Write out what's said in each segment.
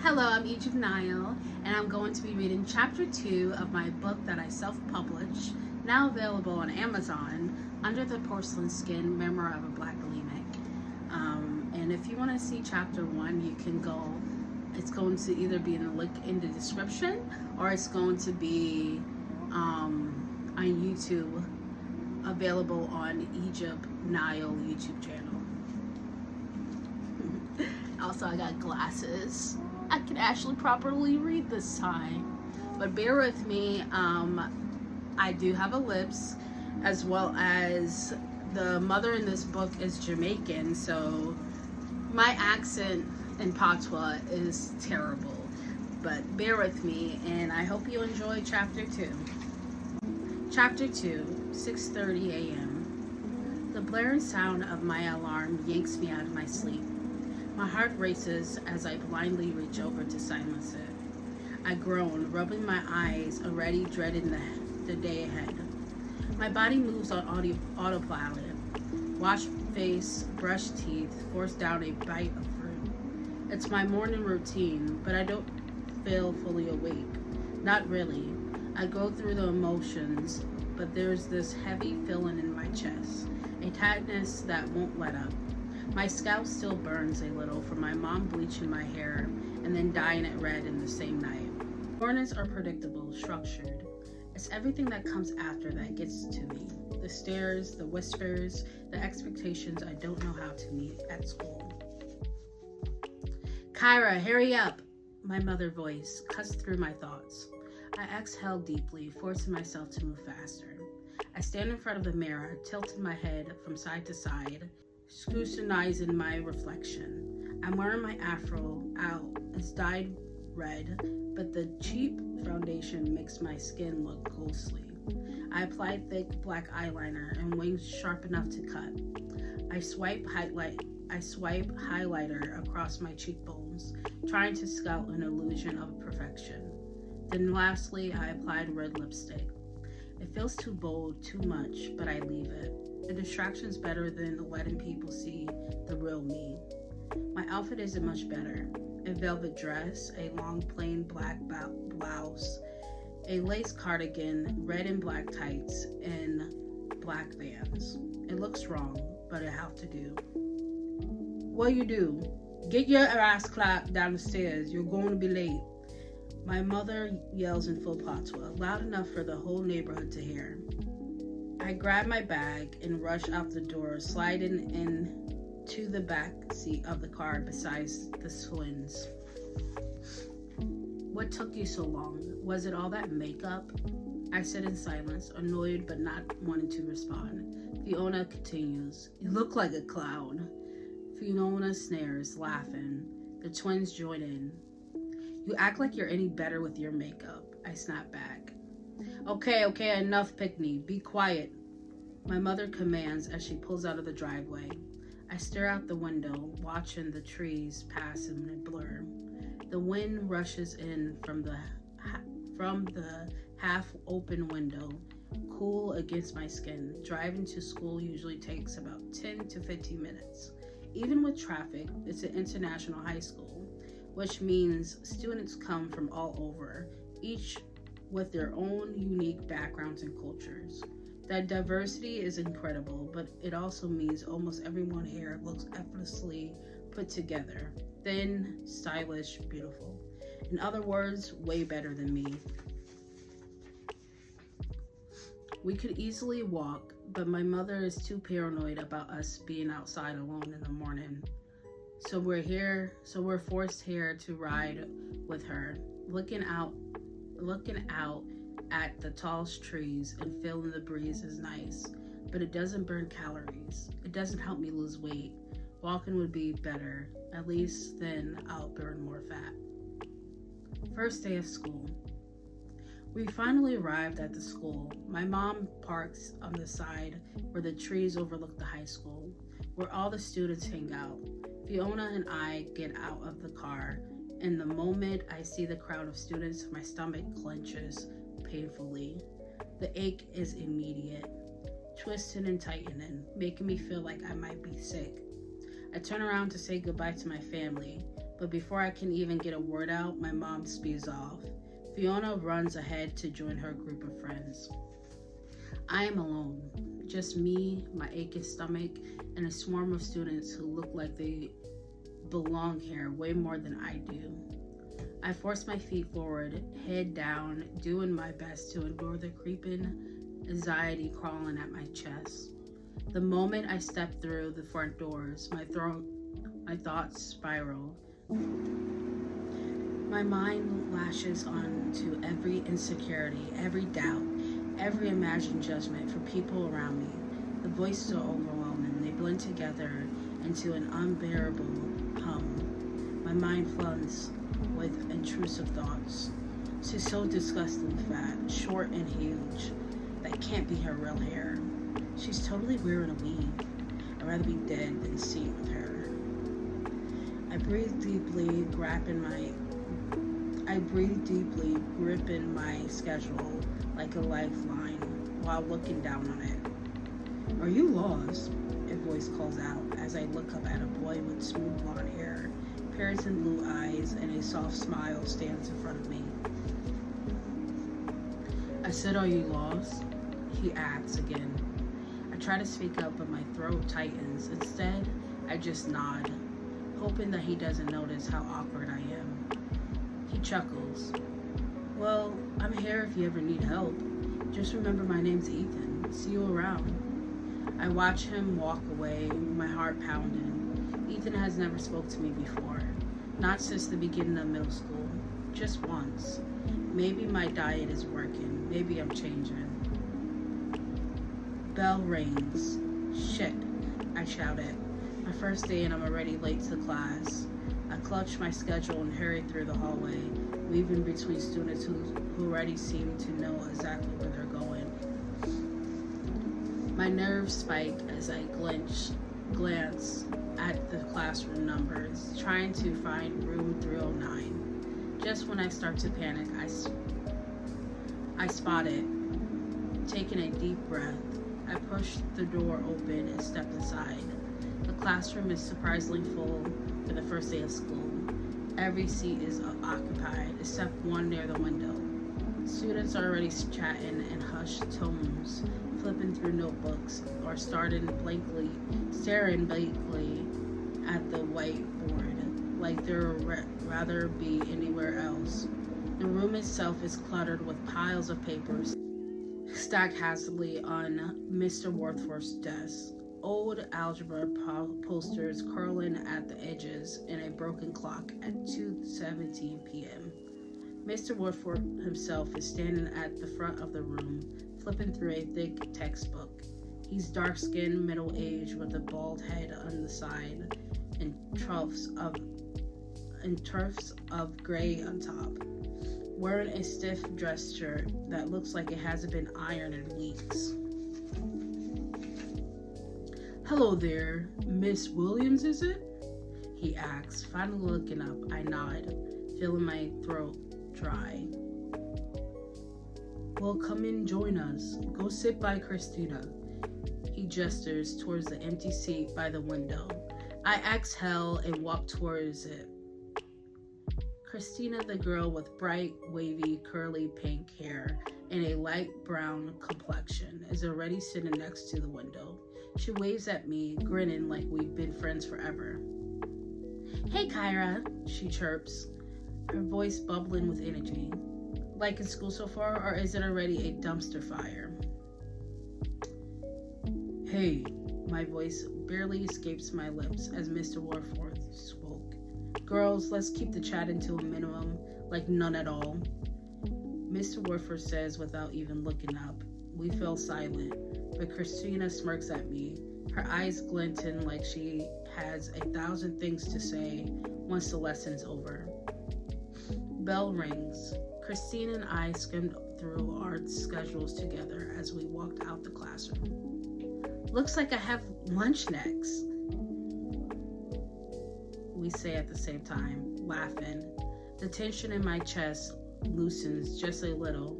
Hello, I'm EGYPTNILE, and I'm going to be reading Chapter 2 of my book that I self-published, now available on Amazon, Under The Poreclain Skin, Memoir of a Black Bulimic. And if you want to see Chapter 1, you can go, it's going to either be in the link in the description, or it's going to be on YouTube, available on EGYPTNILE YouTube channel. Also, I got glasses. I can actually properly read this time, but bear with me. I do have a lisp, as well as the mother in this book is Jamaican, so my accent in patois is terrible, but bear with me, and I hope you enjoy Chapter 2. Chapter 2, 6:30 a.m. The blaring sound of my alarm yanks me out of my sleep. My heart races as I blindly reach over to silence it. I groan, rubbing my eyes, already dreading the day ahead. My body moves on autopilot. Wash face, brush teeth, force down a bite of fruit. It's my morning routine, but I don't feel fully awake. Not really. I go through the emotions, but there's this heavy feeling in my chest, a tightness that won't let up. My scalp still burns a little from my mom bleaching my hair and then dyeing it red in the same night. Mornings are predictable, structured. It's everything that comes after that gets to me. The stares, the whispers, the expectations I don't know how to meet at school. Kyra, hurry up! My mother's voice cuts through my thoughts. I exhale deeply, forcing myself to move faster. I stand in front of the mirror, tilting my head from side to side, scrutinizing my reflection. I'm wearing my afro out. It's dyed red, but the cheap foundation makes my skin look ghostly. I apply thick black eyeliner and wings sharp enough to cut. I swipe highlighter across my cheekbones, trying to scout an illusion of perfection. Then lastly, I applied red lipstick. It feels too bold, too much, but I leave it. The distraction's better than letting people see the real me. My outfit isn't much better. A velvet dress, a long plain black blouse, a lace cardigan, red and black tights, and black Vans. It looks wrong, but it have to do. What you do? Get your ass clapped down the stairs. You're going to be late. My mother yells in full patois, loud enough for the whole neighborhood to hear. I grab my bag and rush out the door, sliding into the back seat of the car beside the twins. What took you so long? Was it all that makeup? I sit in silence, annoyed but not wanting to respond. Fiona continues, You look like a clown. Fiona snares, laughing. The twins join in. You act like you're any better with your makeup. I snap back. Okay, enough picnic. Be quiet. My mother commands as she pulls out of the driveway. I stare out the window, watching the trees pass in a blur. The wind rushes in from the half-open window, cool against my skin. Driving to school usually takes about 10 to 15 minutes. Even with traffic, it's an international high school, which means students come from all over, each with their own unique backgrounds and cultures. That diversity is incredible, but it also means almost everyone here looks effortlessly put together. Thin, stylish, beautiful. In other words, way better than me. We could easily walk, but my mother is too paranoid about us being outside alone in the morning. So we're forced here to ride with her, looking out at the tallest trees and feeling the breeze is nice, but it doesn't burn calories. It doesn't help me lose weight. Walking would be better. At least then I'll burn more fat. First day of school. We finally arrived at the school. My mom parks on the side where the trees overlook the high school, where all the students hang out. Fiona and I get out of the car, and the moment I see the crowd of students, my stomach clenches painfully. The ache is immediate, twisting and tightening, making me feel like I might be sick. I turn around to say goodbye to my family. But before I can even get a word out, my mom spews off. Fiona runs ahead to join her group of friends. I am alone. Just me, my aching stomach, and a swarm of students who look like they belong here way more than I do. I force my feet forward, head down, doing my best to ignore the creeping anxiety crawling at my chest. The moment I step through the front doors, my thoughts spiral. My mind lashes onto every insecurity, every doubt, every imagined judgment for people around me. The voice so overwhelming, they blend together into an unbearable hum. My mind floods with intrusive thoughts. She's so disgustingly fat, short and huge. That can't be her real hair. She's totally wearing a weave. I'd rather be dead than seen with her. I breathe deeply, gripping my schedule like a lifeline while looking down on it. Are you lost? A voice calls out as I look up at a boy with smooth blonde hair, piercing blue eyes, and a soft smile stands in front of me. I said, are you lost? He asks again. I try to speak up, but my throat tightens. Instead, I just nod, hoping that he doesn't notice how awkward I am. He chuckles. Well, I'm here if you ever need help. Just remember my name's Ethan. See you around. I watch him walk away, my heart pounding. Ethan has never spoke to me before. Not since the beginning of middle school. Just once. Maybe my diet is working. Maybe I'm changing. Bell rings. Shit, I shouted. My first day and I'm already late to class. I clutch my schedule and hurry through the hallway, weaving between students who already seem to know exactly where they're going. My nerves spike as I glance at the classroom numbers, trying to find room 309. Just when I start to panic, I spot it. Taking a deep breath, I push the door open and step inside. The classroom is surprisingly full for the first day of school. Every seat is occupied except one near the window. Students are already chatting in hushed tones, flipping through notebooks or staring blankly at the whiteboard, like they'd rather be anywhere else. The room itself is cluttered with piles of papers stacked hastily on Mr. Worthworth's desk. Old algebra posters curling at the edges, and a broken clock at 2:17 p.m. Mr. Worthworth himself is standing at the front of the room, flipping through a thick textbook. He's dark-skinned, middle-aged, with a bald head on the side and tufts of gray on top, wearing a stiff dress shirt that looks like it hasn't been ironed in weeks. Hello there, Miss Williams, is it? He asks, finally looking up. I nod, feeling my throat dry. Well, come in, join us. Go sit by Christina. He gestures towards the empty seat by the window. I exhale and walk towards it. Christina, the girl with bright, wavy, curly pink hair and a light brown complexion, is already sitting next to the window. She waves at me, grinning like we've been friends forever. Hey, Kyra, she chirps, her voice bubbling with energy. Liking school so far, or is it already a dumpster fire? Hey, my voice barely escapes my lips as Mr. Worthworth spoke. Girls, let's keep the chatting to a minimum, like none at all. Mr. Worthworth says without even looking up. We fell silent, but Christina smirks at me, her eyes glinting like she has 1,000 things to say once the lesson's over. Bell rings. Christina and I skimmed through our schedules together as we walked out the classroom. Looks like I have lunch next, we say at the same time, laughing. The tension in my chest loosens just a little.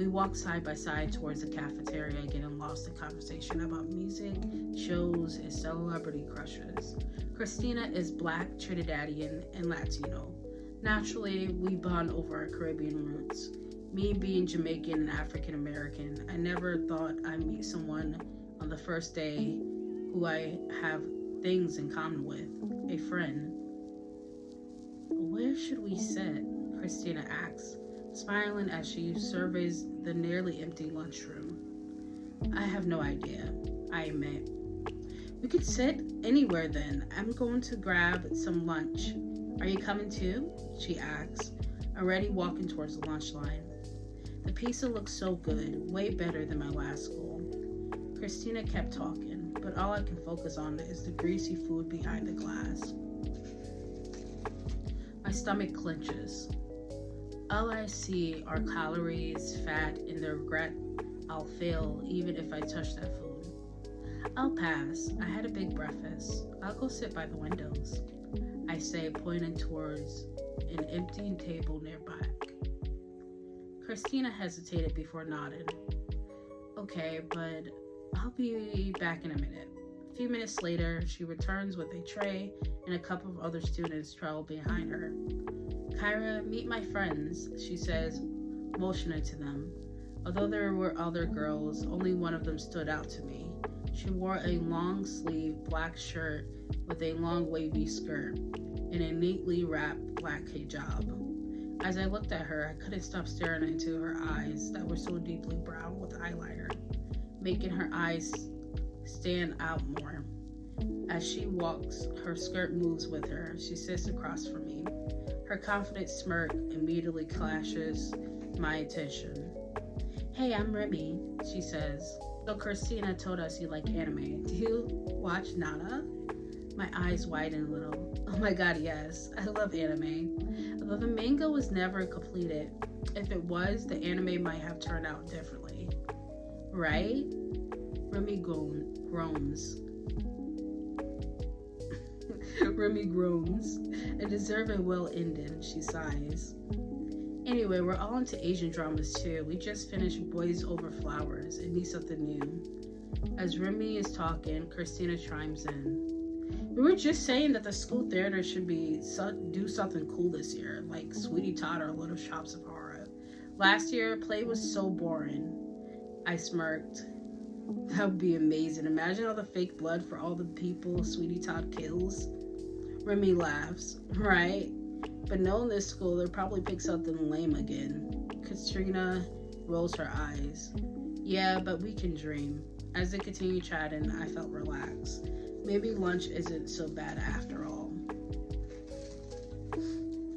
We walk side by side towards the cafeteria, getting lost in conversation about music, shows, and celebrity crushes. Christina is Black, Trinidadian, and Latino. Naturally, we bond over our Caribbean roots. Me being Jamaican and African American, I never thought I'd meet someone on the first day who I have things in common with, a friend. Where should we sit? Christina asks, smiling as she surveys the nearly empty lunchroom. I have no idea, I admit. We could sit anywhere then. I'm going to grab some lunch. Are you coming too? She asks, already walking towards the lunch line. The pizza looks so good, way better than my last school. Christina kept talking, but all I can focus on is the greasy food behind the glass. My stomach clenches. All I see are calories, fat, and the regret I'll fail even if I touch that food. I'll pass. I had a big breakfast. I'll go sit by the windows, I say, pointing towards an empty table nearby. Christina hesitated before nodding. Okay, but I'll be back in a minute. A few minutes later, she returns with a tray and a couple of other students travel behind her. Kyra, meet my friends, she says, motioning to them. Although there were other girls, only one of them stood out to me. She wore a long-sleeved black shirt with a long wavy skirt and a neatly wrapped black hijab. As I looked at her, I couldn't stop staring into her eyes that were so deeply brown with eyeliner, making her eyes stand out more. As she walks, her skirt moves with her. She sits across from me. Her confident smirk immediately clashes my attention. Hey, I'm Remy, she says. So Christina told us you like anime. Do you watch Nana? My eyes widen a little. Oh my god, yes. I love anime. Although the manga was never completed, if it was, the anime might have turned out differently. Right? Remy groans. Remy groans. A deserving well ended, she sighs. Anyway, we're all into Asian dramas too. We just finished Boys Over Flowers and need something new. As Remy is talking, Christina chimes in. We were just saying that the school theater should do something cool this year, like Sweetie Todd or Little Shops of Horror. Last year, play was so boring. I smirked. That would be amazing. Imagine all the fake blood for all the people Sweetie Todd kills. Remy laughs. Right? But knowing this school, they'll probably pick something lame again. Katrina rolls her eyes. Yeah, but we can dream. As they continue chatting, I felt relaxed. Maybe lunch isn't so bad after all.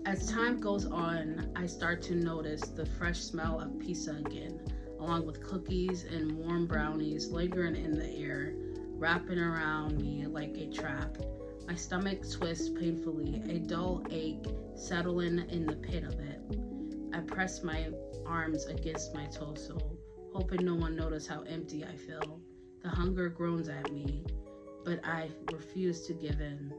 As time goes on, I start to notice the fresh smell of pizza again, along with cookies and warm brownies lingering in the air, wrapping around me like a trap. My stomach twists painfully, a dull ache settling in the pit of it. I press my arms against my torso, hoping no one noticed how empty I feel. The hunger groans at me, but I refuse to give in.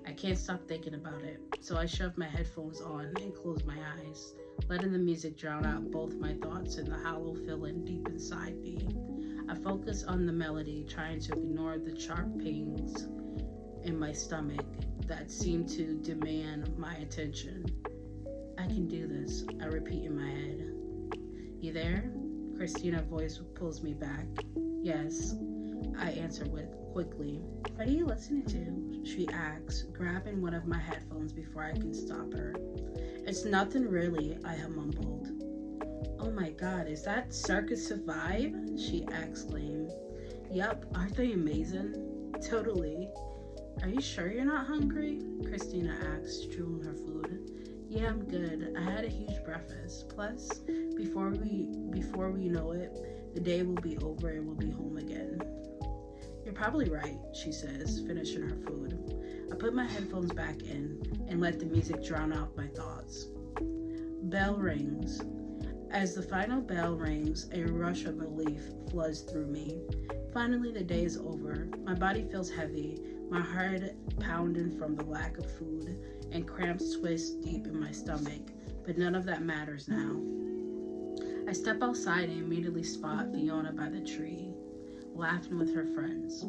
I can't stop thinking about it, so I shove my headphones on and close my eyes, letting the music drown out both my thoughts and the hollow feeling deep inside me. I focus on the melody, trying to ignore the sharp pains in my stomach that seem to demand my attention. I can do this, I repeat in my head. You there? Christina's voice pulls me back. Yes, I answer quickly. What are you listening to? She asks, grabbing one of my headphones before I can stop her. It's nothing really, I have mumbled. Oh my god, is that Circus Survive? She exclaimed. Yup, aren't they amazing? Totally. Are you sure you're not hungry? Christina asks, chewing her food. Yeah, I'm good. I had a huge breakfast. Plus, before we know it, the day will be over and we'll be home again. You're probably right, she says, finishing her food. I put my headphones back in and let the music drown out my thoughts. Bell rings. As the final bell rings, a rush of relief floods through me. Finally, the day is over. My body feels heavy, my heart pounding from the lack of food, and cramps twist deep in my stomach, but none of that matters now. I step outside and immediately spot Fiona by the tree, laughing with her friends.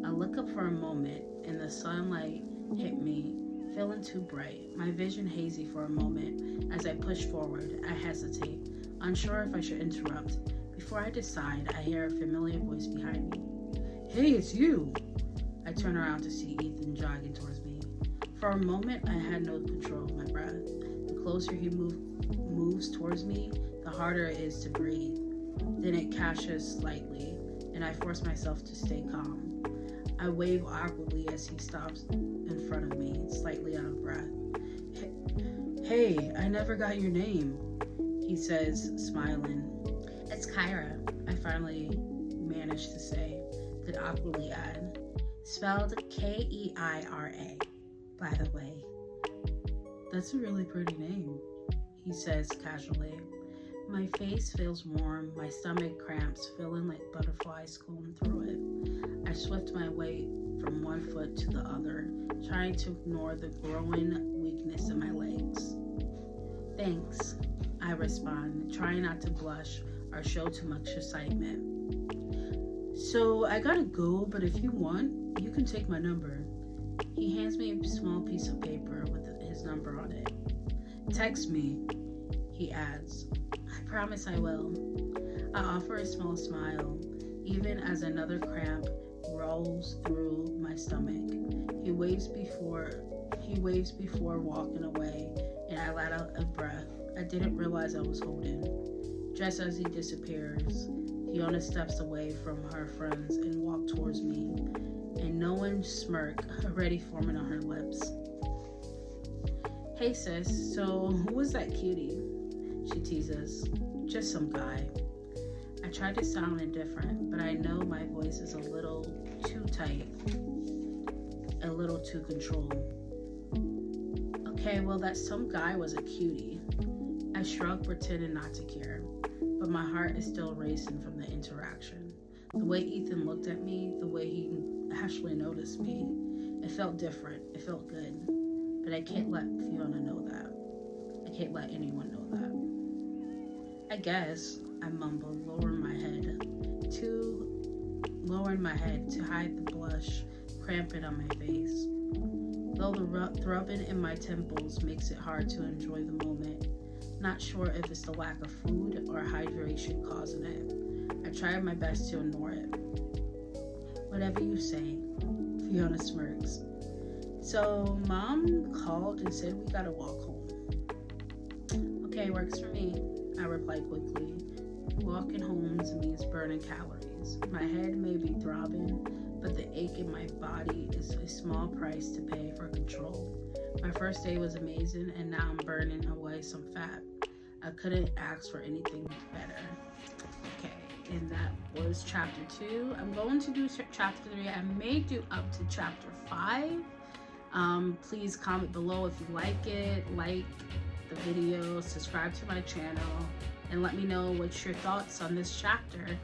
I look up for a moment, and the sunlight hit me, feeling too bright, my vision hazy for a moment. As I push forward, I hesitate, unsure if I should interrupt. Before I decide, I hear a familiar voice behind me. "Hey, it's you!" I turn around to see Ethan jogging towards me. For a moment, I had no control of my breath. The closer he moves towards me, the harder it is to breathe. Then it catches slightly, and I force myself to stay calm. I wave awkwardly as he stops in front of me, slightly out of breath. Hey, I never got your name," he says, smiling. "It's Kyra," I finally managed to say, then awkwardly add, "Spelled Keira, by the way." "That's a really pretty name," he says casually. My face feels warm, my stomach cramps, feeling like butterflies going through it. I shift my weight from one foot to the other, trying to ignore the growing weakness in my legs. "Thanks," I respond, trying not to blush or show too much excitement. "So I gotta go, but if you want, you can take my number." He hands me a small piece of paper with his number on it. "Text me," he adds. "I promise I will." I offer a small smile, even as another cramp rolls through my stomach. He waves before walking away, and I let out a breath I didn't realize I was holding. Just as he disappears, Fiona steps away from her friends and walks towards me, a knowing smirk already forming on her lips. "Hey sis, so who was that cutie?" she teases. "Just some guy." I try to sound indifferent, but I know my voice is a little too tight, a little too controlled. "Okay, well, that some guy was a cutie." I shrug, pretending not to care, but my heart is still racing from the interaction. The way Ethan looked at me, the way he actually noticed me, it felt different, it felt good, but I can't let Fiona know that. I can't let anyone know that. "I guess," I mumbled, lowering my head to hide the blush cramping on my face. Though the throbbing in my temples makes it hard to enjoy the moment. Not sure if it's the lack of food or hydration causing it. I tried my best to ignore it. "Whatever you say," Fiona smirks. "So Mom called and said we gotta walk home." "Okay, works for me," I replied quickly. Walking home to me is burning calories. My head may be throbbing, but the ache in my body is a small price to pay for control. My first day was amazing, and now I'm burning away some fat. I couldn't ask for anything better. Okay, and that was chapter 2. I'm going to do chapter 3. I may do up to chapter 5. Please comment below if you like it, like the video, subscribe to my channel, and let me know what's your thoughts on this chapter.